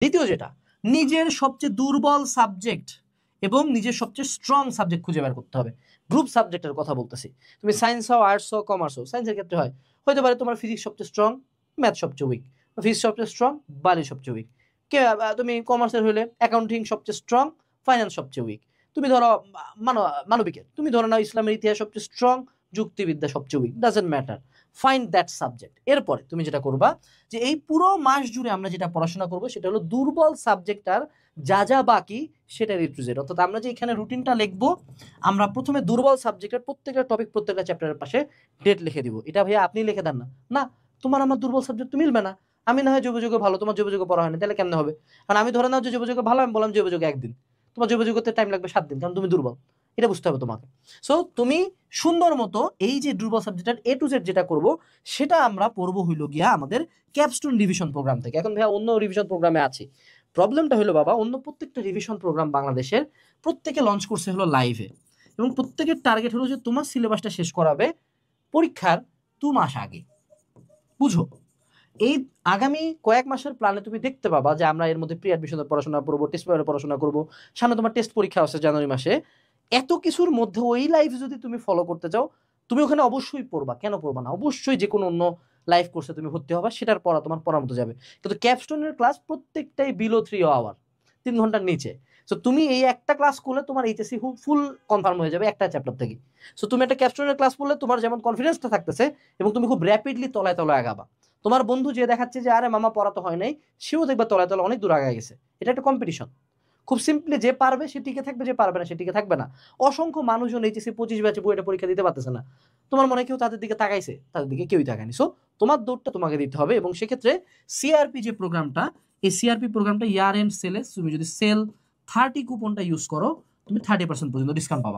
দ্বিতীয় যেটা, নিজের সবচেয়ে দুর্বল সাবজেক্ট এবং নিজের সবচেয়ে স্ট্রং সাবজেক্ট খুঁজে বের করতে হবে। গ্রুপ সাবজেক্টের কথা বলতেছি। তুমি সায়েন্স হও, আর্টস হও, কমার্স হও। সায়েন্সের ক্ষেত্রে হতে পারে তোমার ফিজিক্স সবচেয়ে স্ট্রং, ম্যাথ সবচেয়ে উইক। ফিজিক্স সবচেয়ে স্ট্রং, বায়োলজি সবচেয়ে উইক। তুমি কমার্সের হলে অ্যাকাউন্টিং সবচেয়ে স্ট্রং, ফাইন্যান্স সবচেয়ে উইক। তুমি ধরো মানবিকের, তুমি ধরো না ইসলামের ইতিহাস সবচেয়ে স্ট্রং, যুক্তিবিদ্যা সবচেয়ে weak. Doesn't matter, find that subject. এরপরে তুমি যেটা করবা যে এই পুরো মাস জুড়ে আমরা যেটা পড়াশোনা করবো সেটা হলো দুর্বল সাবজেক্টটার যা যা বাকি সেটা রিপ্রেজেন্ট। অর্থাৎ আমরা যে এখানে রুটিনটা লিখবো, আমরা প্রথমে দুর্বল সাবজেক্টের প্রত্যেকটা টপিক প্রত্যেকটা চ্যাপ্টারের পাশে ডেট লিখে দিব। এটা ভাইয়া আপনি লিখে দেন না, না তোমার আমার দুর্বল সাবজেক্ট তো মিলবে না। আমি না হয় যোগাযোগ ভালো, তোমার যোগাযোগ পড়া হয় না, তাহলে কেমনে হবে? কারণ আমি ধরে নাও যে যোগাযোগ ভালো, আমি বললাম যোগাযোগ একদিন, তোমার যোগাযোগ করতে টাইম লাগবে 7 দিন, কারণ তুমি দুর্বল। এটা বুঝতে হবে তোমাকে। সো তুমি সুন্দর মতো এই যে দুর্বল সাবজেক্টের A to Z যেটা করব সেটা আমরা পড়বো হইল গিয়া আমাদের ক্যাপস্টোন রিভিশন প্রোগ্রাম থেকে। এখন ভাইয়া অন্য রিভিশন প্রোগ্রামে আছি, প্রবলেমটা হলো বাবা অন্য প্রত্যেকটা রিভিশন প্রোগ্রাম বাংলাদেশের প্রত্যেকে লঞ্চ করছে হলো লাইভে, এবং প্রত্যেকের টার্গেট হলো যে তোমার সিলেবাসটা শেষ করাবে পরীক্ষার 2 মাস আগে। বুঝো, এই আগামী কয়েক মাসের প্ল্যানে তুমি দেখতে পাবা যে আমরা এর মধ্যে প্রি অ্যাডমিশনের পড়াশোনা করবো, টেস্ট পেপারের পড়াশোনা করবো, সামনে তোমার টেস্ট পরীক্ষা আছে জানুয়ারি মাসে। এত কিছুর মধ্যে ওই লাইফ যদি তুমি ফলো করতে চাও, তুমি ওখানে অবশ্যই পড়বা। কেন পড়বা না? অবশ্যই যে কোনো অন্য লাইফ কোর্সে তুমি ভর্তি হবা, সেটার পড়া তোমার পড়ার মতো যাবে। কিন্তু ক্যাপস্টোনের ক্লাস প্রত্যেকটাই বিলো 3 আওয়ার, 3 ঘন্টার নিচে। সো তুমি এই একটা ক্লাস করলে তোমার এইচএসসি ফুল কনফার্ম হয়ে যাবে একটা চ্যাপ্টার থেকে। সো তুমি একটা ক্যাপস্টোনের ক্লাস পড়লে তোমার যেমন কনফিডেন্সটা থাকতেছে, এবং তুমি খুব র্যাপিডলি তলায় তলায় আগাবা। তোমার বন্ধু যে দেখাচ্ছে যে আরে মামা পড়া তো হয় নাই, সেও দেখবা তলায় তলায় অনেক দূর আগে গেছে। এটা একটা কম্পিটিশন। খুব সিম্পলি যে পারবে সে টিকে থাকবে, যে পারবে না সে টিকে থাকবে না। অসংখ্য মানুষজন এইচএসসি 25 ব্যাচে বইটা পরীক্ষা দিতে পারতেছে না। তোমার মনে হয় কেউ তাদের দিকে তাকাইছে? তাদের দিকে কেউই তাকায়নি। সো তোমার দৌড়টা তোমাকে দিতে হবে, এবং সেক্ষেত্রে সিআরপি যে প্রোগ্রামটা, এই সিআরপি প্রোগ্রামটা ইয়ার এন্ড সেলে তুমি যদি সেল 30 কুপনটা ইউজ করো, তুমি 30% পর্যন্ত ডিসকাউন্ট পাবা।